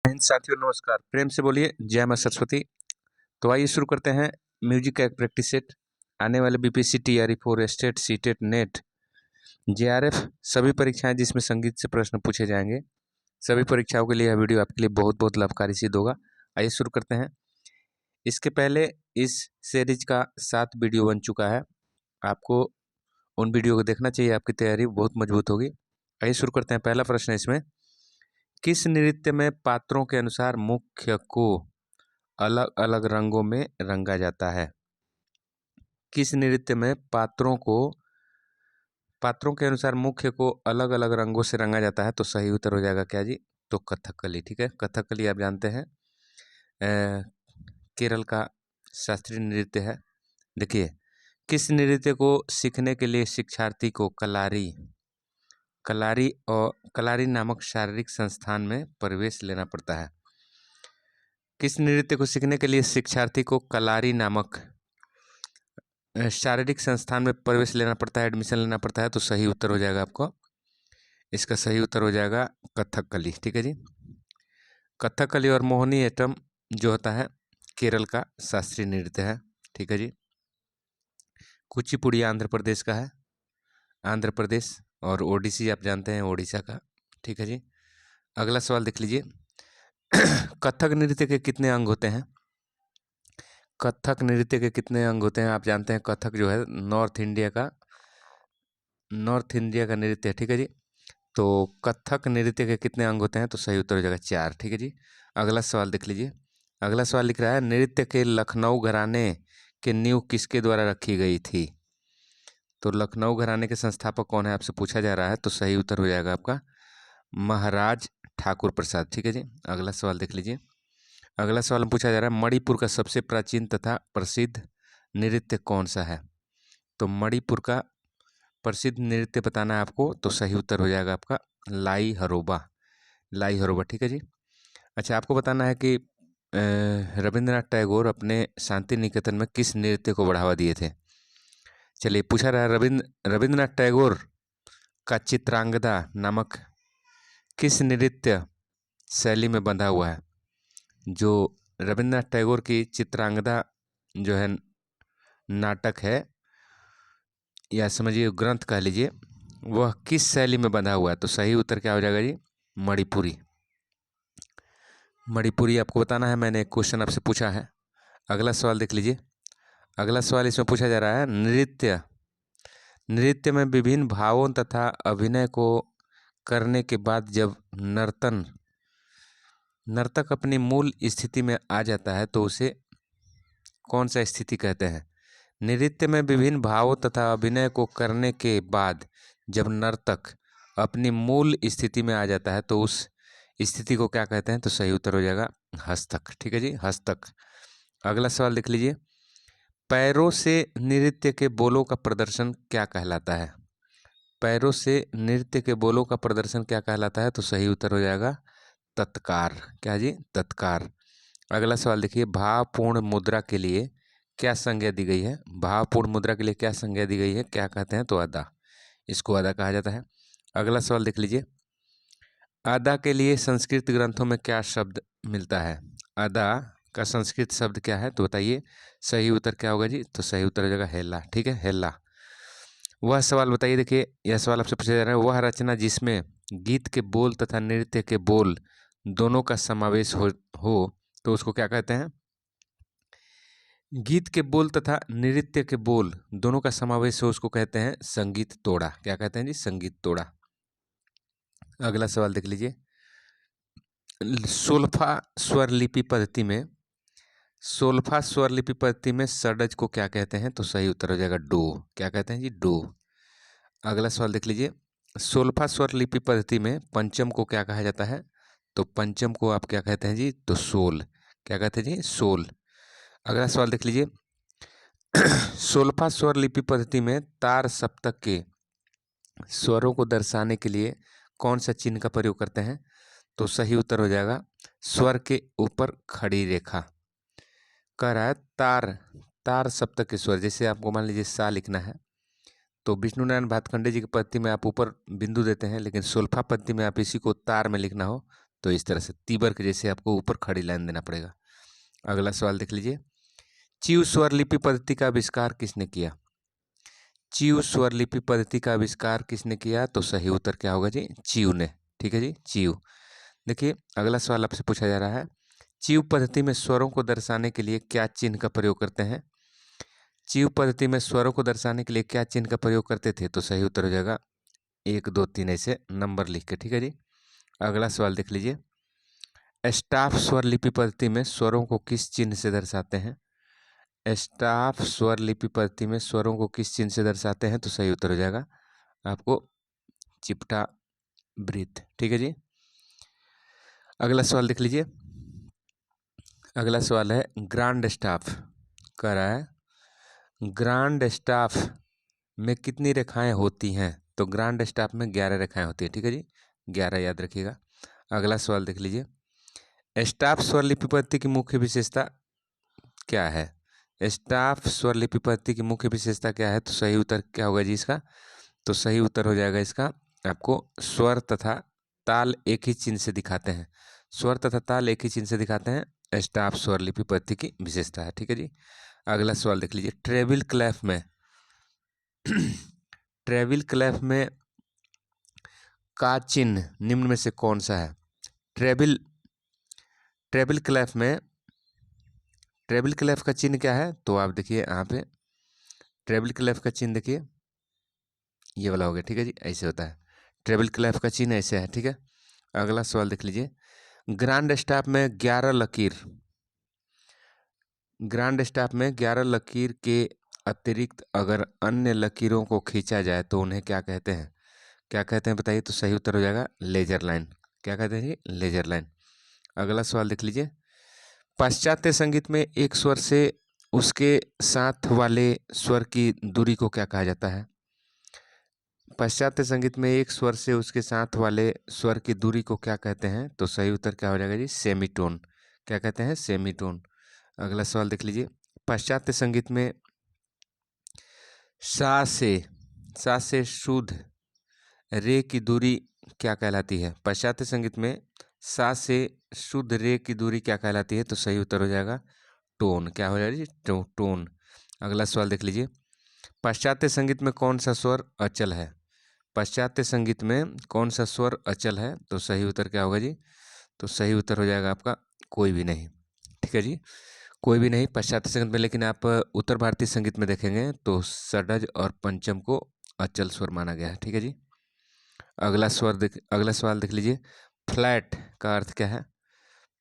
साथियों नमस्कार, प्रेम से बोलिए जय मां सरस्वती। तो आइए शुरू करते हैं म्यूजिक का एक प्रैक्टिस सेट। आने वाले BPSC, TRE 4, state, CTET, net, JRF सभी परीक्षाएं जिसमें संगीत से प्रश्न पूछे जाएंगे, सभी परीक्षाओं के लिए यह वीडियो आपके लिए बहुत बहुत लाभकारी सिद्ध होगा। आइए शुरू करते हैं। इसके पहले इस सीरीज का 7 वीडियो बन चुका है, आपको उन वीडियो को देखना चाहिए, आपकी तैयारी बहुत मजबूत होगी। आइए शुरू करते हैं। पहला प्रश्न है इसमें, किस नृत्य में पात्रों के अनुसार मुख्य को अलग अलग रंगों में रंगा जाता है? किस नृत्य में पात्रों के अनुसार मुख्य को अलग अलग रंगों से रंगा जाता है? तो सही उत्तर हो जाएगा क्या जी? तो कथकली। ठीक है, कथकली आप जानते हैं केरल का शास्त्रीय नृत्य है। देखिए, किस नृत्य को सीखने के लिए शिक्षार्थी को कलारी नामक शारीरिक संस्थान में प्रवेश लेना पड़ता है? किस नृत्य को सीखने के लिए शिक्षार्थी को कलारी नामक शारीरिक संस्थान में प्रवेश लेना पड़ता है, एडमिशन लेना पड़ता है? तो सही उत्तर हो जाएगा आपको, इसका सही उत्तर हो जाएगा कथकली। ठीक है जी, कथकली और मोहिनी एट्टम जो होता है केरल का शास्त्रीय नृत्य है। ठीक है जी, कुचिपुड़ी आंध्र प्रदेश का है, आंध्र प्रदेश, और ओडिसी आप जानते हैं ओडिशा का। ठीक है जी, अगला सवाल देख लीजिए। कथक नृत्य के कितने अंग होते हैं? कथक नृत्य के कितने अंग होते हैं? आप जानते हैं कथक जो है नॉर्थ इंडिया का नृत्य है। ठीक है जी, तो कथक नृत्य के कितने अंग होते हैं? तो सही उत्तर हो जाएगा 4। ठीक है जी, अगला सवाल देख लीजिए। अगला सवाल लिख रहा है, नृत्य के लखनऊ घराने के नींव किसके द्वारा रखी गई थी? तो लखनऊ घराने के संस्थापक कौन है आपसे पूछा जा रहा है, तो सही उत्तर हो जाएगा आपका महाराज ठाकुर प्रसाद। ठीक है जी, अगला सवाल देख लीजिए। अगला सवाल पूछा जा रहा है, मणिपुर का सबसे प्राचीन तथा प्रसिद्ध नृत्य कौन सा है? तो मणिपुर का प्रसिद्ध नृत्य बताना है आपको, तो सही उत्तर हो जाएगा आपका लाई हरोबा। ठीक है जी। अच्छा, आपको बताना है कि रविंद्रनाथ टैगोर अपने शांति निकेतन में किस नृत्य को बढ़ावा दिए थे? चलिए, पूछा रहा है रविंद्रनाथ टैगोर का चित्रांगदा नामक किस नृत्य शैली में बंधा हुआ है? जो रविंद्रनाथ टैगोर की चित्रांगदा जो है नाटक है, या समझिए ग्रंथ कह लीजिए, वह किस शैली में बंधा हुआ है? तो सही उत्तर क्या हो जाएगा जी? मणिपुरी आपको बताना है। मैंने एक क्वेश्चन आपसे पूछा है। अगला सवाल देख लीजिए। अगला सवाल इसमें पूछा जा रहा है, नृत्य में विभिन्न भावों तथा अभिनय को करने के बाद जब नर्तक अपनी मूल स्थिति में आ जाता है तो उसे कौन सा स्थिति कहते हैं? नृत्य में विभिन्न भावों तथा अभिनय को करने के बाद जब नर्तक अपनी मूल स्थिति में आ जाता है तो उस स्थिति को क्या कहते हैं? तो सही उत्तर हो जाएगा हस्तक। ठीक है जी, हस्तक। अगला सवाल देख लीजिए। पैरों से नृत्य के बोलों का प्रदर्शन क्या कहलाता है? पैरों से नृत्य के बोलों का प्रदर्शन क्या कहलाता है? तो सही उत्तर हो जाएगा तत्कार। क्या जी? तत्कार। अगला सवाल देखिए, भावपूर्ण मुद्रा के लिए क्या संज्ञा दी गई है? भावपूर्ण मुद्रा के लिए क्या संज्ञा दी गई है? क्या कहते हैं? तो अदा, इसको अदा कहा जाता है। अगला सवाल देख लीजिए। अदा के लिए संस्कृत ग्रंथों में क्या शब्द मिलता है? अदा का संस्कृत शब्द क्या है? तो बताइए, सही उत्तर क्या होगा जी? तो सही उत्तर हो जाएगा हेला। ठीक है, हेला। वह सवाल बताइए, देखिए यह सवाल आपसे पूछा जा रहा है, वह रचना जिसमें गीत के बोल तथा नृत्य के बोल दोनों का समावेश हो तो उसको क्या कहते हैं? गीत के बोल तथा नृत्य के बोल दोनों का समावेश हो उसको कहते हैं संगीत तोड़ा। क्या कहते हैं जी? संगीत तोड़ा। अगला सवाल देख लीजिए। सोल्फा स्वर लिपि पद्धति में षड्ज को क्या कहते हैं? तो सही उत्तर हो जाएगा डो। क्या कहते हैं जी? डो। अगला सवाल देख लीजिए। सोल्फा स्वर लिपि पद्धति में पंचम को क्या कहा जाता है? तो पंचम को आप क्या कहते हैं जी? तो सोल। क्या कहते हैं जी? सोल। अगला सवाल देख लीजिए। सोल्फा स्वर लिपि पद्धति में तार सप्तक के स्वरों को दर्शाने के लिए कौन सा चिन्ह का प्रयोग करते हैं? तो सही उत्तर हो जाएगा स्वर के ऊपर खड़ी रेखा। कह रहा है तार सप्तक के स्वर, जैसे आपको मान लीजिए सा लिखना है तो विष्णु नारायण भातखंडे जी की पद्धति में आप ऊपर बिंदु देते हैं, लेकिन सोल्फा पद्धति में आप इसी को तार में लिखना हो तो इस तरह से तीबर के जैसे आपको ऊपर खड़ी लाइन देना पड़ेगा। अगला सवाल देख लीजिए, च्यू स्वरलिपि पद्धति का आविष्कार किसने किया? च्यू स्वरलिपि पद्धति का आविष्कार किसने किया? तो सही उत्तर क्या होगा जी? च्यू ने। ठीक है जी, च्यू। देखिए अगला सवाल आपसे पूछा जा रहा है, च्यू पद्धति में स्वरों को दर्शाने के लिए क्या चिन्ह का प्रयोग करते हैं? च्यू पद्धति में स्वरों को दर्शाने के लिए क्या चिन्ह का प्रयोग करते थे? तो सही उत्तर हो जाएगा 1 2 3 ऐसे नंबर लिख के। ठीक है जी। अगला सवाल देख लीजिए, स्टाफ स्वर लिपि पद्धति में स्वरों को किस चिन्ह से दर्शाते हैं? स्टाफ स्वर लिपि पद्धति में स्वरों को किस चिन्ह से दर्शाते हैं? तो सही उत्तर हो जाएगा आपको चिपटा ब्रीथ। ठीक है जी। अगला सवाल देख लीजिए, अगला सवाल है ग्रांड स्टाफ कह रहा है, ग्रांड स्टाफ में कितनी रेखाएं होती हैं? तो ग्रांड स्टाफ में 11 रेखाएं होती हैं। ठीक है जी, 11 याद रखिएगा। अगला सवाल देख लीजिए, स्टाफ स्वरलिपि पद्धति की मुख्य विशेषता क्या है? स्टाफ स्वरलिपि पद्धति की मुख्य विशेषता क्या है? तो सही उत्तर क्या होगा जी इसका? तो सही उत्तर हो जाएगा इसका, आपको स्वर तथा ताल एक ही चिन्ह से दिखाते हैं। स्वर तथा ताल एक ही चिन्ह से दिखाते हैं, स्टाफ स्वरलिपि पद्धति की विशेषता है। ठीक है जी। अगला सवाल देख लीजिए, ट्रेविल क्लैफ में ट्रेविल क्लैफ में का चिन्ह निम्न में से कौन सा है? ट्रेविल क्लैफ में ट्रेविल क्लैफ का चिन्ह क्या है? तो आप देखिए यहाँ पे ट्रेविल क्लैफ का चिन्ह देखिए, ये वाला हो गया। ठीक है जी, ऐसे होता है ट्रेविल क्लैफ का चिन्ह, ऐसे है। ठीक है। अगला सवाल देख लीजिए, ग्रांड स्टाफ में 11 लकीर, ग्रांड स्टाफ में 11 लकीर के अतिरिक्त अगर अन्य लकीरों को खींचा जाए तो उन्हें क्या कहते हैं? क्या कहते हैं बताइए? तो सही उत्तर हो जाएगा लेजर लाइन। क्या कहते हैं जी? Laser line. अगला सवाल देख लीजिए, पाश्चात्य संगीत में एक स्वर से उसके साथ वाले स्वर की दूरी को क्या कहा जाता है? पाश्चात्य संगीत में एक स्वर से उसके साथ वाले स्वर की दूरी को क्या कहते हैं? तो सही उत्तर क्या हो जाएगा जी? सेमीटोन। क्या कहते हैं? सेमीटोन। अगला सवाल देख लीजिए, पाश्चात्य संगीत में सा से शुद्ध रे की दूरी क्या कहलाती है? पाश्चात्य संगीत में सा से शुद्ध रे की दूरी क्या कहलाती है? तो सही उत्तर हो जाएगा टोन। क्या हो जाएगा जी? टोन। अगला सवाल देख लीजिए, पाश्चात्य संगीत में कौन सा स्वर अचल है? पाश्चात्य संगीत में कौन सा स्वर अचल है? तो सही उत्तर क्या होगा जी? तो सही उत्तर हो जाएगा आपका कोई भी नहीं। ठीक है जी, कोई भी नहीं पाश्चात्य संगीत में। लेकिन आप उत्तर भारतीय संगीत में देखेंगे तो षड्ज और पंचम को अचल स्वर माना गया है। ठीक है जी। अगला सवाल देख लीजिए, फ्लैट का अर्थ क्या है?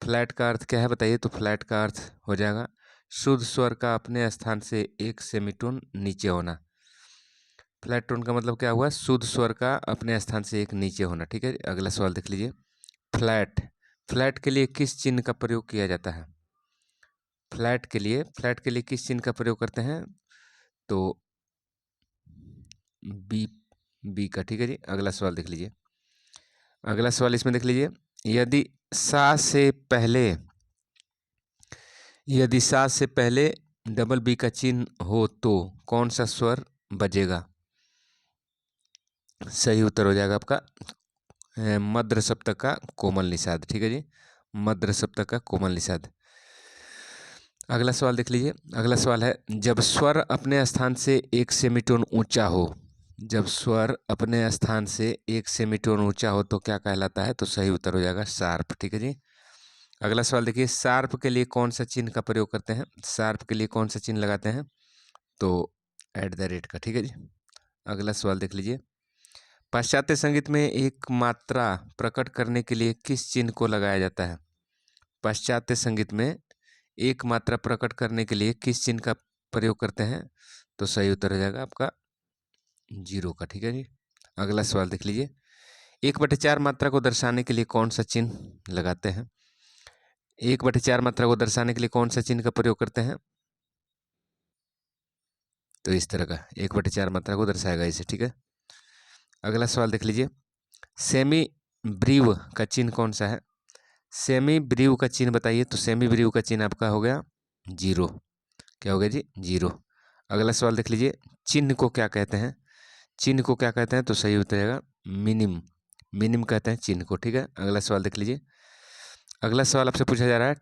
फ्लैट का अर्थ क्या है बताइए? तो फ्लैट का अर्थ हो जाएगा शुद्ध स्वर का अपने स्थान से एक सेमीटोन नीचे होना। फ्लैट टोन का मतलब क्या हुआ? शुद्ध स्वर का अपने स्थान से एक नीचे होना। ठीक है। अगला सवाल देख लीजिए, फ्लैट के लिए किस चिन्ह का प्रयोग किया जाता है? फ्लैट के लिए किस चिन्ह का प्रयोग करते हैं? तो बी का। ठीक है जी। अगला सवाल देख लीजिए, अगला सवाल इसमें देख लीजिए, यदि सा से पहले डबल बी का चिन्ह हो तो कौन सा स्वर बजेगा? सही उत्तर हो जाएगा आपका मध्य सप्तक का कोमल निषाद। ठीक है जी, मध्य सप्तक का कोमल निषाद। अगला सवाल देख लीजिए, अगला सवाल है, जब स्वर अपने स्थान से एक सेमीटोन ऊंचा हो, जब स्वर अपने स्थान से एक सेमीटोन ऊंचा हो तो क्या कहलाता है? तो सही उत्तर हो जाएगा शार्प। ठीक है जी। अगला सवाल देखिए, शार्प के लिए कौन सा चिन्ह का प्रयोग करते हैं? शार्प के लिए कौन सा चिन्ह लगाते हैं? तो @ का। ठीक है जी। अगला सवाल देख लीजिए, पाश्चात्य संगीत में एक मात्रा प्रकट करने के लिए किस चिन्ह को लगाया जाता है? पाश्चात्य संगीत में एक मात्रा प्रकट करने के लिए किस चिन्ह का प्रयोग करते हैं? तो सही उत्तर हो जाएगा आपका 0 का। ठीक है जी। अगला सवाल देख लीजिए, 1/4 मात्रा को दर्शाने के लिए कौन सा चिन्ह लगाते हैं? 1/4 मात्रा को दर्शाने के लिए कौन सा चिन्ह का प्रयोग करते हैं? तो इस तरह का 1/4 मात्रा को दर्शाएगा इसे। ठीक है। अगला सवाल देख लीजिए, सेमी ब्रीव का चिन्ह कौन सा है? सेमी ब्रीव का चिन्ह बताइए। तो सेमी ब्रीव का चिन्ह आपका हो गया 0। क्या हो गया जी? 0। अगला सवाल देख लीजिए, चिन्ह को क्या कहते हैं? चिन्ह को क्या कहते हैं? तो सही हो जाएगा मिनिम। मिनिम कहते हैं चिन्ह को। ठीक है। अगला सवाल देख लीजिए, अगला सवाल आपसे पूछा जा रहा है,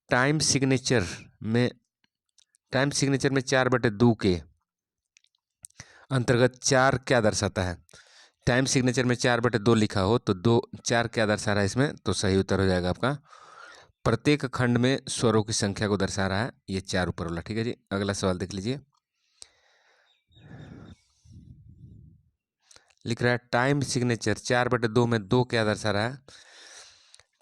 टाइम सिग्नेचर में 4/2 के अंतर्गत 4 क्या दर्शाता है? टाइम सिग्नेचर में 4/2 लिखा हो तो 4 क्या दर्शा रहा है इसमें? तो सही उत्तर हो जाएगा आपका प्रत्येक खंड में स्वरों की संख्या को दर्शा रहा है, ये 4 ऊपर वाला। ठीक है जी, अगला सवाल देख लीजिए। लिख रहा है टाइम सिग्नेचर 4/2 में 2 क्या दर्शा रहा है?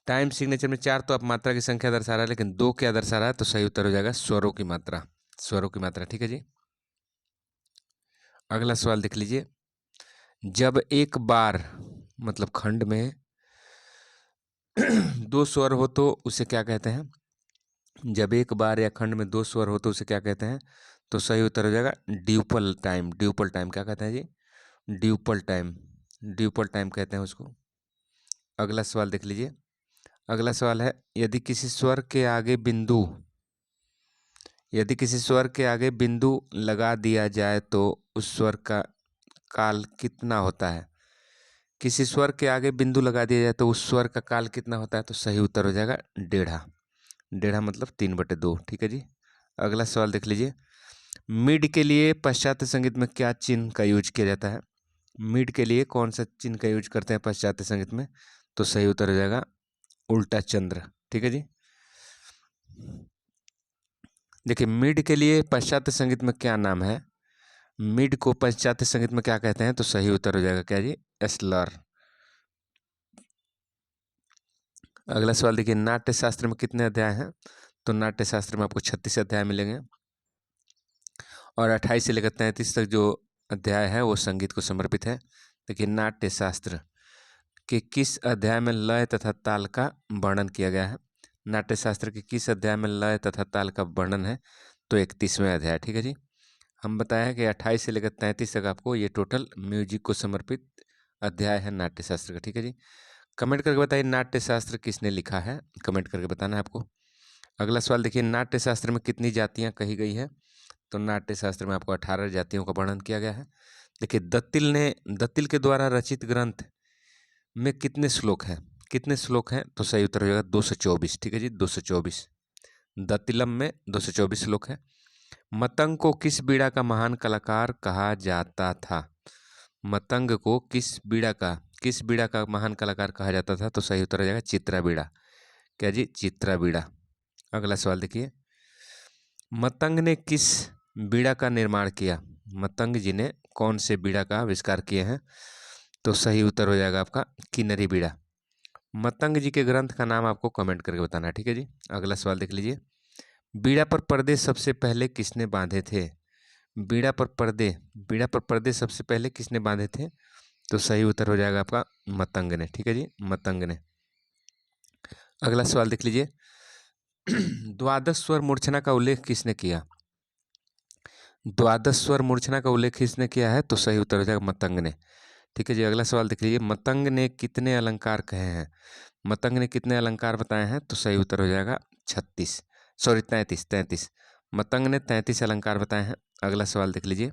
टाइम सिग्नेचर में 4 तो आप मात्रा की संख्या दर्शा रहा है, लेकिन 2 क्या दर्शा रहा है? तो सही उत्तर हो जाएगा स्वरों की मात्रा, स्वरों की मात्रा। ठीक है जी, अगला सवाल देख लीजिए। जब एक बार मतलब खंड में 2 स्वर हो तो उसे क्या कहते हैं? जब एक बार या खंड में 2 स्वर हो तो उसे क्या कहते हैं? तो सही उत्तर हो जाएगा ड्यूपल टाइम। ड्यूपल टाइम क्या कहते हैं जी? ड्यूपल टाइम, ड्यूपल टाइम कहते हैं उसको। अगला सवाल देख लीजिए। अगला सवाल है, यदि किसी स्वर के आगे बिंदु लगा दिया जाए तो उस स्वर का काल कितना होता है? किसी स्वर के आगे बिंदु लगा दिया जाए तो उस स्वर का काल कितना होता है? तो सही उत्तर हो जाएगा डेढ़ा। डेढ़ा मतलब 3/2। ठीक है जी, अगला सवाल देख लीजिए। मिड के लिए पाश्चात्य संगीत में क्या चिन्ह का यूज किया जाता है? मिड के लिए कौन सा चिन्ह का यूज करते हैं पाश्चात्य संगीत में? तो सही उत्तर हो जाएगा उल्टा चंद्र। ठीक है जी, देखिए मिड के लिए पाश्चात्य संगीत में क्या नाम है? मिड को पाश्चात्य संगीत में क्या कहते हैं? तो सही उत्तर हो जाएगा क्या जी? एस्लर। अगला सवाल देखिए, नाट्य शास्त्र में कितने अध्याय हैं? तो नाट्य शास्त्र में आपको 36 अध्याय मिलेंगे और 28 से लेकर 33 तक जो अध्याय है वो संगीत को समर्पित है। देखिए नाट्य शास्त्र के किस अध्याय में लय तथा ताल का वर्णन किया गया है? नाट्य शास्त्र के किस अध्याय में लय तथा ताल का वर्णन है? तो 31वें अध्याय। ठीक है जी, हम बताया कि 28 से लेकर 33 तक आपको ये टोटल म्यूजिक को समर्पित अध्याय है नाट्य शास्त्र का। ठीक है जी, कमेंट करके बताइए नाट्य शास्त्र किसने लिखा है, कमेंट करके बताना है आपको। अगला सवाल देखिए, नाट्य शास्त्र में कितनी जातियां कही गई है? तो नाट्य शास्त्र में आपको 18 जातियों का वर्णन किया गया है। देखिए दत्तिल के द्वारा रचित ग्रंथ में कितने श्लोक हैं? कितने श्लोक हैं? तो सही उत्तर हो जाएगा 224। ठीक है जी, 224। दत्तिलम में 224 श्लोक है। मतंग को किस बीड़ा का महान कलाकार कहा जाता था? मतंग को किस बीड़ा का महान कलाकार कहा जाता था? तो सही उत्तर हो जाएगा चित्रा बीड़ा। क्या जी? चित्रा बीड़ा। अगला सवाल देखिए, मतंग ने किस बीड़ा का निर्माण किया? मतंग जी ने कौन से बीड़ा का आविष्कार किए हैं? तो सही उत्तर हो जाएगा आपका किन्नरी बीड़ा। मतंग जी के ग्रंथ का नाम आपको कमेंट करके बताना है। ठीक है जी, अगला सवाल देख लीजिए। बीड़ा पर पर्दे सबसे पहले किसने बांधे थे? बीड़ा पर पर्दे सबसे पहले किसने बांधे थे? तो सही उत्तर हो जाएगा आपका मतंग ने। ठीक है जी, मतंग ने। अगला सवाल देख लीजिए। द्वादश स्वर मूर्छना का उल्लेख किसने किया? द्वादश स्वर मूर्छना का उल्लेख किसने किया है? तो सही उत्तर हो जाएगा मतंग ने। ठीक है जी, अगला सवाल देख लीजिए। मतंग ने कितने अलंकार कहे हैं? मतंग ने कितने अलंकार बताए हैं? तो सही उत्तर हो जाएगा 33। मतंग ने 33 अलंकार बताए हैं। अगला सवाल देख लीजिए।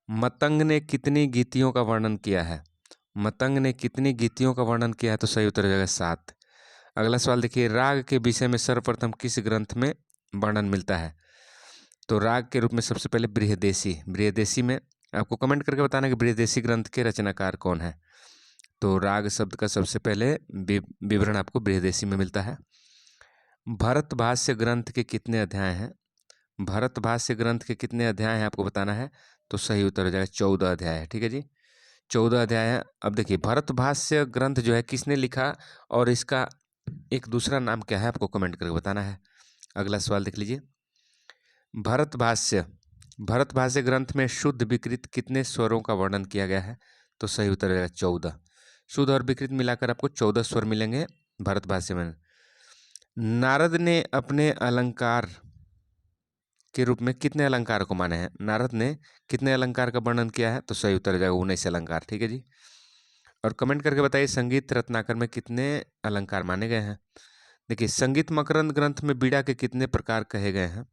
मतंग ने कितनी गीतियों का वर्णन किया है? मतंग ने कितनी गीतियों का वर्णन किया है? तो सही उत्तर हो जाएगा 7। अगला सवाल देखिए, राग के विषय में सर्वप्रथम किस ग्रंथ में वर्णन मिलता है? तो राग के रूप में सबसे पहले बृहदेशी में। आपको कमेंट करके बताना कि बृहदेशी ग्रंथ के रचनाकार कौन है। तो राग शब्द का सबसे पहले विवरण आपको बृहदेशी में मिलता है। भरत भाष्य ग्रंथ के कितने अध्याय हैं? भरत भाष्य ग्रंथ के कितने अध्याय हैं आपको बताना है। तो सही उत्तर हो जाएगा 14 अध्याय है। ठीक है जी, 14 अध्याय है। अब देखिए भरत भाष्य ग्रंथ जो है किसने लिखा और इसका एक दूसरा नाम क्या है आपको कमेंट करके बताना है। अगला सवाल देख लीजिए। भरत भाष्य ग्रंथ में शुद्ध विकृत कितने स्वरों का वर्णन किया गया है? तो सही उत्तर है 14। शुद्ध और विकृत मिलाकर आपको 14 स्वर मिलेंगे भरत भाष्य में। नारद ने अपने अलंकार के रूप में कितने अलंकार को माने हैं? नारद ने कितने अलंकार का वर्णन किया है? तो सही उत्तर हो जाएगा 19 अलंकार। ठीक है जी, और कमेंट करके बताइए संगीत रत्नाकर में कितने अलंकार माने गए हैं। देखिए संगीत मकरंद ग्रंथ में बीड़ा के कितने प्रकार कहे गए हैं?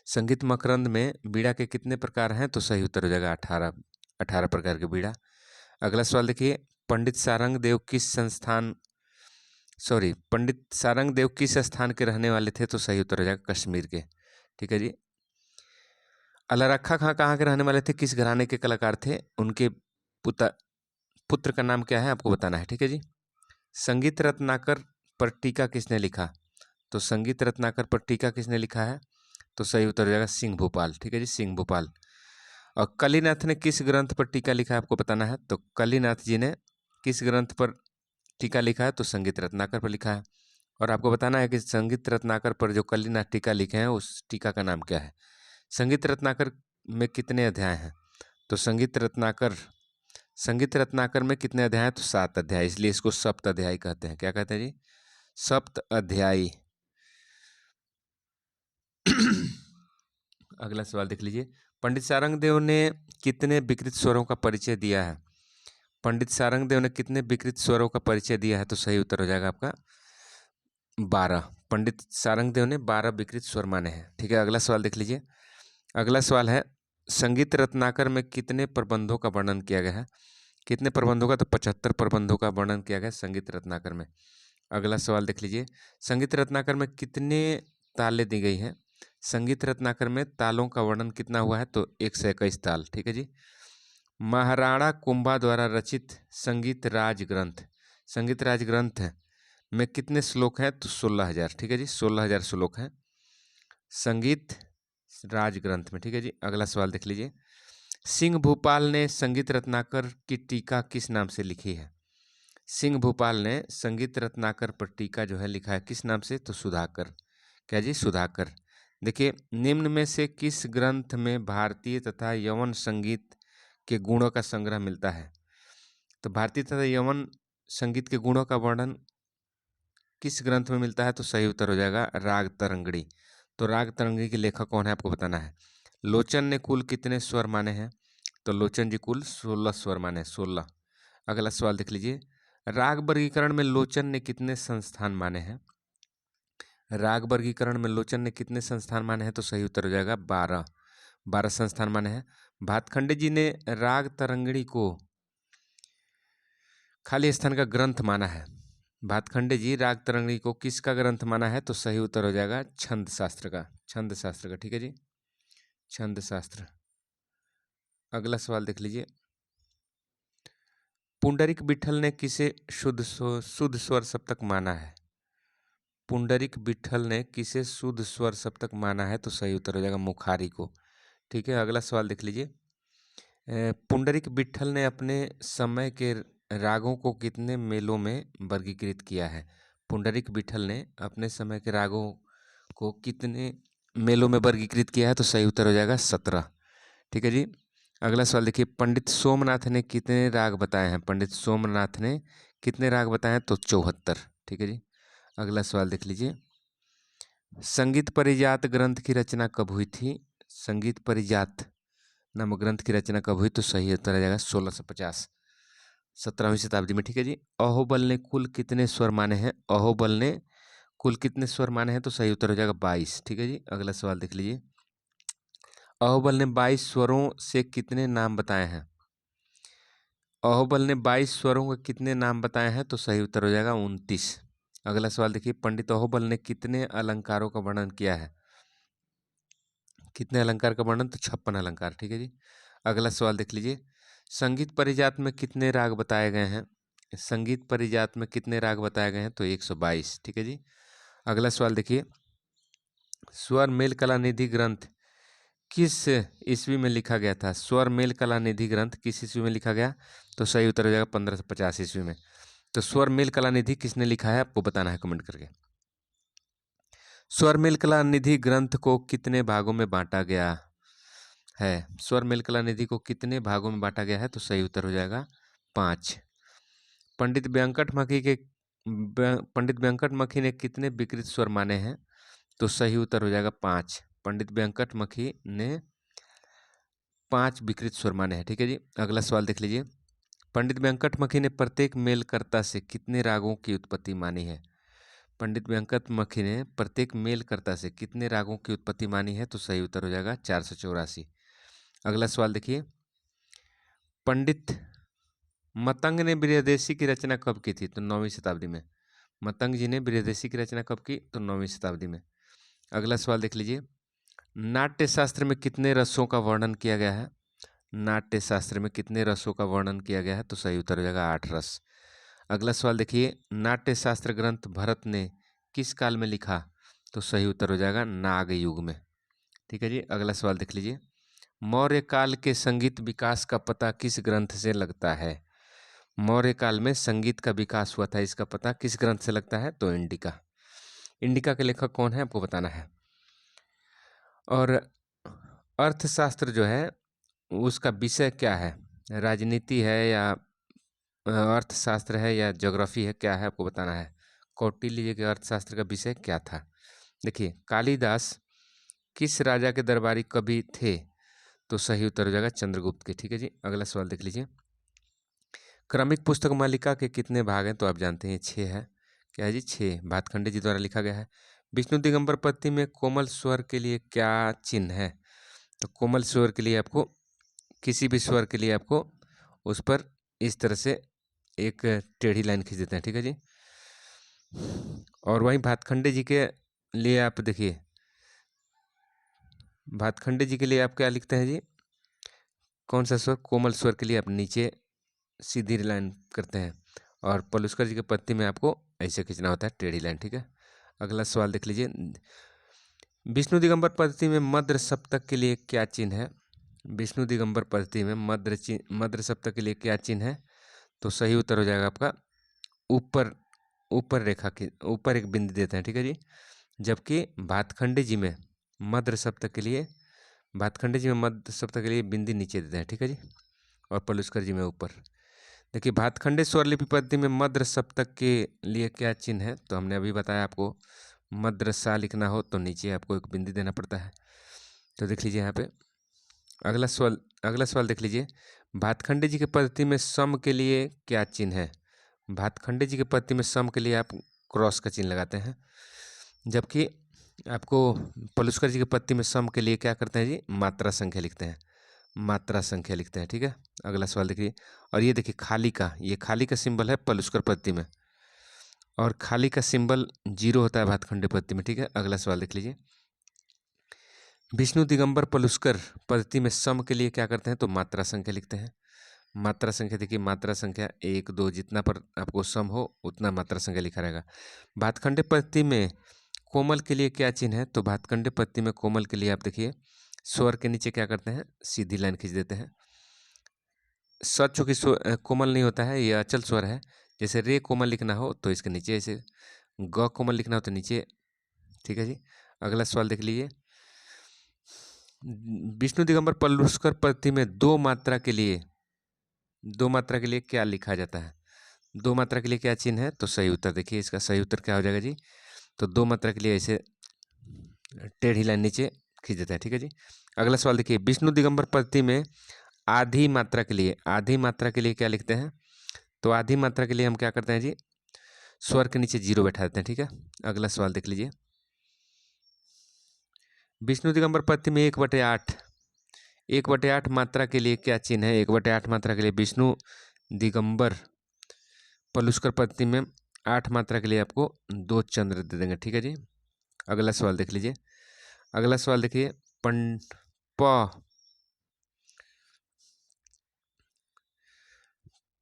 संगीत मकरंद में बीड़ा के कितने प्रकार हैं? तो सही उत्तर हो जाएगा 18 प्रकार के बीड़ा। अगला सवाल देखिए, पंडित सारंग देव किस संस्थान सॉरी, पंडित सारंग देव किस स्थान के रहने वाले थे? तो सही उत्तर हो जाएगा कश्मीर के। ठीक है जी। अलारखा खां कहाँ के रहने वाले थे? किस घराने के कलाकार थे? उनके पुत्र का नाम क्या है आपको बताना है। ठीक है जी। संगीत रत्नाकर पर टीका किसने लिखा? तो संगीत रत्नाकर पर टीका किसने लिखा है? तो सही उत्तर हो जाएगा सिंह भोपाल। ठीक है जी, सिंह भोपाल। और कलीनाथ ने किस ग्रंथ पर टीका लिखा है आपको बताना है। तो कलीनाथ जी ने किस ग्रंथ पर टीका लिखा है? तो संगीत रत्नाकर पर लिखा है। और आपको बताना है कि संगीत रत्नाकर पर जो कलीनाथ टीका लिखे हैं उस टीका का नाम क्या है। संगीत रत्नाकर में कितने अध्याय हैं? तो संगीत रत्नाकर में कितने अध्याय हैं? तो 7 अध्याय, इसलिए इसको सप्त अध्यायी कहते हैं। क्या कहते हैं जी? सप्त अध्यायी। अगला सवाल देख लीजिए। पंडित सारंग देव ने कितने विकृत स्वरों का परिचय दिया है? पंडित सारंग देव ने कितने विकृत स्वरों का परिचय दिया है? तो सही उत्तर हो जाएगा आपका 12। पंडित सारंग देव ने 12 विकृत स्वर माने हैं। ठीक है, अगला सवाल देख लीजिए। अगला सवाल है, संगीत रत्नाकर में कितने प्रबंधों का वर्णन किया गया है? कितने प्रबंधों का? तो 75 प्रबंधों का वर्णन किया गया संगीत रत्नाकर में। अगला सवाल देख लीजिए। संगीत रत्नाकर में कितने तालें दी गई हैं? संगीत रत्नाकर में तालों का वर्णन कितना हुआ है? तो 121 ताल। ठीक है जी। महाराणा कुंभा द्वारा रचित संगीत राज ग्रंथ में कितने श्लोक हैं? तो 16,000। ठीक है जी, 16,000 श्लोक हैं संगीत राज ग्रंथ में। ठीक है जी। अगला सवाल देख लीजिए। सिंह भूपाल ने संगीत रत्नाकर की टीका किस नाम से लिखी है? सिंह भूपाल ने संगीत रत्नाकर पर टीका जो है लिखा है किस नाम से? तो सुधाकर। क्या जी? सुधाकर। देखिए, निम्न में से किस ग्रंथ में भारतीय तथा यवन संगीत के गुणों का संग्रह मिलता है? तो भारतीय तथा यवन संगीत के गुणों का वर्णन किस ग्रंथ में मिलता है? तो सही उत्तर हो जाएगा राग तरंगड़ी। तो राग तरंगड़ी के लेखक कौन है आपको बताना है। लोचन ने कुल कितने स्वर माने हैं? तो लोचन जी कुल 16 स्वर माने हैं, 16। अगला सवाल देख लीजिए। राग वर्गीकरण में लोचन ने कितने संस्थान माने हैं? राग वर्गीकरण में लोचन ने कितने संस्थान माने हैं? तो सही उत्तर हो जाएगा 12 संस्थान माने हैं। भातखंडे जी ने राग तरंगिणी को खाली स्थान का ग्रंथ माना है। भातखंडे जी राग तरंगिणी को किसका ग्रंथ माना है? तो सही उत्तर हो जाएगा छंद शास्त्र का। ठीक है जी, छंद शास्त्र। अगला सवाल देख लीजिए। पुंडरीक विठल ने किसे शुद्ध स्वर सप्तक माना है? पुंडरीक विठल ने किसे शुद्ध स्वर सप्तक माना है? तो सही उत्तर हो जाएगा मुखारी को। ठीक है, अगला सवाल देख लीजिए। पुंडरीक विठल ने अपने समय के रागों को कितने मेलों में वर्गीकृत किया है? पुंडरीक विठल ने अपने समय के रागों को कितने मेलों में वर्गीकृत किया है? तो सही उत्तर हो जाएगा 17। ठीक है जी। अगला सवाल देखिए। पंडित सोमनाथ ने कितने राग बताए हैं? पंडित सोमनाथ ने कितने राग बताए हैं? तो 74। ठीक है जी। अगला सवाल देख लीजिए। संगीत परिजात ग्रंथ की रचना कब हुई थी? संगीत परिजात नामक ग्रंथ की रचना कब हुई? तो सही उत्तर आ जाएगा 1650, 17वीं शताब्दी में। ठीक है जी। अहोबल ने कुल कितने स्वर माने हैं? अहोबल ने कुल कितने स्वर माने हैं? तो सही उत्तर हो जाएगा 22। ठीक है जी। अगला सवाल देख लीजिए। अहोबल ने 22 स्वरों से कितने नाम बताए हैं? अहोबल ने 22 स्वरों के कितने नाम बताए हैं? तो सही उत्तर हो जाएगा 29। अगला सवाल देखिए। पंडित अहोबल ने कितने अलंकारों का वर्णन किया है? कितने अलंकार का वर्णन? तो 56 अलंकार। ठीक है जी। अगला सवाल देख लीजिए। संगीत परिजात में कितने राग बताए गए हैं? संगीत परिजात में कितने राग बताए गए हैं? तो 122। ठीक है जी। अगला सवाल देखिए। स्वर मेल कला निधि ग्रंथ किस ईस्वी में लिखा गया था? स्वर मेल कला निधि ग्रंथ किस ईस्वी में लिखा गया? तो सही उत्तर हो जाएगा 1550 ईस्वी में। तो स्वर मेल कला निधि किसने लिखा है आपको बताना है कमेंट करके। स्वर मेल कला निधि ग्रंथ को कितने भागों में बांटा गया है? स्वर मेल कला निधि को कितने भागों में बांटा गया है? तो सही उत्तर हो जाएगा 5। पंडित व्यंकट मखी ने कितने विकृत स्वर माने हैं? तो सही उत्तर हो जाएगा 5। पंडित व्यंकट मखी ने 5 विकृत स्वर माने हैं। ठीक है जी। अगला सवाल देख लीजिए। पंडित व्यंकट मखी ने प्रत्येक मेलकर्ता से कितने रागों की उत्पत्ति मानी है? पंडित व्यंकट मखी ने प्रत्येक मेलकर्ता से कितने रागों की उत्पत्ति मानी है? तो सही उत्तर हो जाएगा 484। अगला सवाल देखिए। पंडित मतंग ने बृहदेशी की रचना कब की थी? तो 9वीं शताब्दी में। मतंग जी ने बृहदेशी की रचना कब की? तो 9वीं शताब्दी में। अगला सवाल देख लीजिए, नाट्य शास्त्र में कितने रसों का वर्णन किया गया है? नाट्य शास्त्र में कितने रसों का वर्णन किया गया है? तो सही उत्तर हो जाएगा 8 रस। अगला सवाल देखिए, नाट्य शास्त्र ग्रंथ भरत ने किस काल में लिखा? तो सही उत्तर हो जाएगा नाग युग में। ठीक है जी। अगला सवाल देख लीजिए, मौर्य काल के संगीत विकास का पता किस ग्रंथ से लगता है? मौर्य काल में संगीत का विकास हुआ था, इसका पता किस ग्रंथ से लगता है? तो इंडिका। इंडिका के लेखक कौन है आपको बताना है। और अर्थशास्त्र जो है उसका विषय क्या है? राजनीति है या अर्थशास्त्र है या ज्योग्राफी है, क्या है आपको बताना है। कौटिल्य जी के अर्थशास्त्र का विषय क्या था? देखिए, कालिदास किस राजा के दरबारी कवि थे? तो सही उत्तर हो जाएगा चंद्रगुप्त के। ठीक है जी। अगला सवाल देख लीजिए, क्रमिक पुस्तक मालिका के कितने भाग हैं? तो आप जानते हैं 6 है। क्या है जी? 6। भातखंडे जी द्वारा लिखा गया है। विष्णु दिगंबर पत्ती में कोमल स्वर के लिए क्या चिन्ह है? तो कोमल स्वर के लिए आपको, किसी भी स्वर के लिए आपको उस पर इस तरह से एक टेढ़ी लाइन खींच देते हैं। ठीक है जी। और वहीं भातखंडे जी के लिए आप देखिए, भातखंडे जी के लिए आप क्या लिखते हैं जी? कौन सा स्वर? कोमल स्वर के लिए आप नीचे सीधी लाइन करते हैं, और पलुस्कर जी के पत्ती में आपको ऐसे खींचना होता है टेढ़ी लाइन। ठीक है। अगला सवाल देख लीजिए, विष्णु दिगंबर पद्धति में मद्र सप्तक के लिए क्या चिन्ह है? विष्णु दिगंबर पद्धति में मद्र सप्तक के लिए क्या चिन्ह है? तो सही उत्तर हो जाएगा आपका ऊपर, ऊपर रेखा के ऊपर एक बिंदु देते हैं। ठीक है जी। जबकि भातखंडे जी में मद्र सप्तक के लिए, भातखंडे जी में मध्य सप्तक के लिए बिंदी नीचे देते हैं। ठीक है जी। और पलुस्कर जी में ऊपर। देखिए, भातखंडे स्वरलिपि पद्धति में मद्र सप्तक के लिए क्या चिन्ह है? तो हमने अभी बताया आपको, मद्रसा लिखना हो तो नीचे आपको एक बिंदी देना पड़ता है। तो देख लीजिए यहाँ पे अगला सवाल देख लीजिए, भातखंडे जी के पद्धति में सम के लिए क्या चिन्ह है? भातखंडे जी के पद्धति में सम के लिए आप क्रॉस का चिन्ह लगाते हैं, जबकि आपको पलुस्कर जी के पत्ती में सम के लिए क्या करते हैं जी? मात्रा संख्या लिखते हैं, मात्रा संख्या लिखते हैं। ठीक है। अगला सवाल देखिए, और ये देखिए खाली का, ये खाली का सिंबल है पलुस्कर पत्ती में, और खाली का सिंबल 0 होता है भातखंडे पत्ती में। ठीक है। अगला सवाल देख लीजिए, विष्णु दिगंबर पलुस्कर पद्धति में सम के लिए क्या करते हैं? तो मात्रा संख्या लिखते हैं। मात्रा संख्या देखिए, मात्रा संख्या 1 2 जितना पर आपको सम हो उतना मात्रा संख्या लिखा रहेगा। भातखंडे पद्धति में कोमल के लिए क्या चिन्ह है? तो भातखंडे पद्धति में कोमल के लिए आप देखिए, स्वर के नीचे क्या करते हैं? सीधी लाइन खींच देते हैं। स चूंकि कोमल नहीं होता है, यह अचल स्वर है। जैसे रे कोमल लिखना हो तो इसके नीचे ऐसे, ग कोमल लिखना हो तो नीचे। ठीक है जी। अगला सवाल देख लीजिए, विष्णु दिगंबर पलुस्कर पद्धति में दो मात्रा के लिए क्या लिखा जाता है? दो मात्रा के लिए क्या चिन्ह है? तो सही उत्तर देखिए, इसका सही उत्तर क्या हो जाएगा जी? तो दो मात्रा के लिए ऐसे टेढ़ी लाइन नीचे खींच देता है। ठीक है जी। अगला सवाल देखिए, विष्णु दिगंबर पद्धति में आधी मात्रा के लिए क्या लिखते हैं? तो आधी मात्रा के लिए हम क्या करते हैं जी? स्वर के नीचे 0 बैठा देते हैं। ठीक है। अगला सवाल देख लीजिए, विष्णु दिगंबर पद्धति में 1/8 मात्रा के लिए क्या चिन्ह है? 1/8 मात्रा के लिए विष्णु दिगंबर पलुस्कर पद्धति में 8 मात्रा के लिए आपको 2 चंद्र दे देंगे। ठीक है जी। अगला सवाल देख लीजिए, अगला सवाल देखिए, प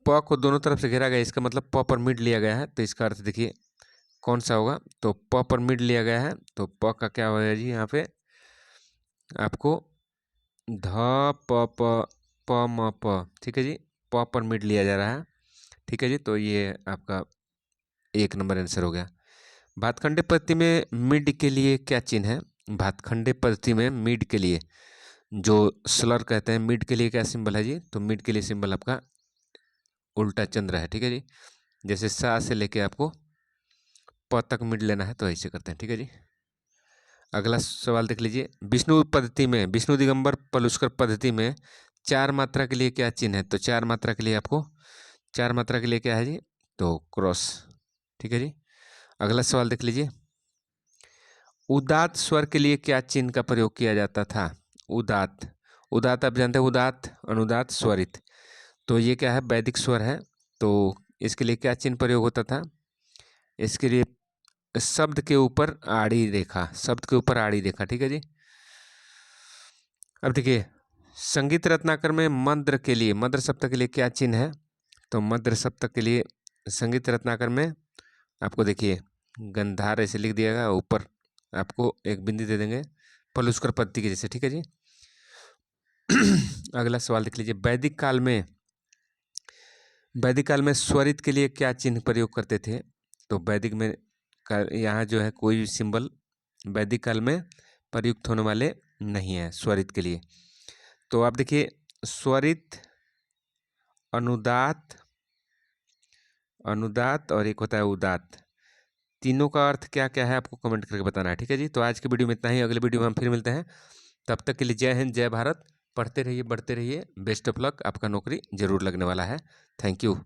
को दोनों तरफ से घेरा गया, इसका मतलब प पर मिड लिया गया है, तो इसका अर्थ देखिए कौन सा होगा? तो प पर मिड लिया गया है, तो प का क्या होगा जी? यहाँ पे आपको ध प प प म प। ठीक है जी। प पर मिड लिया जा रहा है। ठीक है जी। तो ये आपका 1 नंबर आंसर हो गया। भातखंडे पद्धति में मिड के लिए क्या चिन्ह है? भातखंडे पद्धति में मिड के लिए, जो स्लर कहते हैं, मिड के लिए क्या सिंबल है जी? तो मिड के लिए सिंबल आपका उल्टा चंद्र है। ठीक है जी। जैसे सा से लेके आपको प तक मिड लेना है तो ऐसे करते हैं। ठीक है जी। अगला सवाल देख लीजिए, विष्णु दिगंबर पलुस्कर पद्धति में 4 मात्रा के लिए क्या चिन्ह है? तो 4 मात्रा के लिए आपको, 4 मात्रा के लिए क्या है जी? तो क्रॉस। ठीक है जी। अगला सवाल देख लीजिए, उदात्त स्वर के लिए क्या चिन्ह का प्रयोग किया जाता था? उदात्त आप जानते हैं, उदात्त, अनुदात्त, स्वरित। तो ये क्या है? वैदिक स्वर है, तो इसके लिए क्या चिन्ह प्रयोग होता था? इसके लिए शब्द के ऊपर आड़ी रेखा, शब्द के ऊपर आड़ी रेखा, ठीक है जी। अब देखिए संगीत रत्नाकर में मद्र के लिए, मद्र सप्तक के लिए क्या चिन्ह है? तो मद्र सप्तक के लिए संगीत रत्नाकर में आपको देखिए गंधार ऐसे लिख दिएगा, ऊपर आपको एक बिंदी दे देंगे पलुस्कर पत्ती के जैसे, ठीक है जी। अगला सवाल देख लीजिए, वैदिक काल में स्वरित के लिए क्या चिन्ह प्रयोग करते थे? तो वैदिक में यहाँ जो है कोई सिंबल वैदिक काल में प्रयुक्त होने वाले नहीं है स्वरित के लिए। तो आप देखिए स्वरित, अनुदात और एक होता है उदात, तीनों का अर्थ क्या क्या है आपको कमेंट करके बताना है, ठीक है जी। तो आज की वीडियो में इतना ही, अगले वीडियो में हम फिर मिलते हैं। तब तक के लिए जय हिंद, जय भारत, पढ़ते रहिए, बढ़ते रहिए, बेस्ट ऑफ लक, आपका नौकरी जरूर लगने वाला है। Thank you.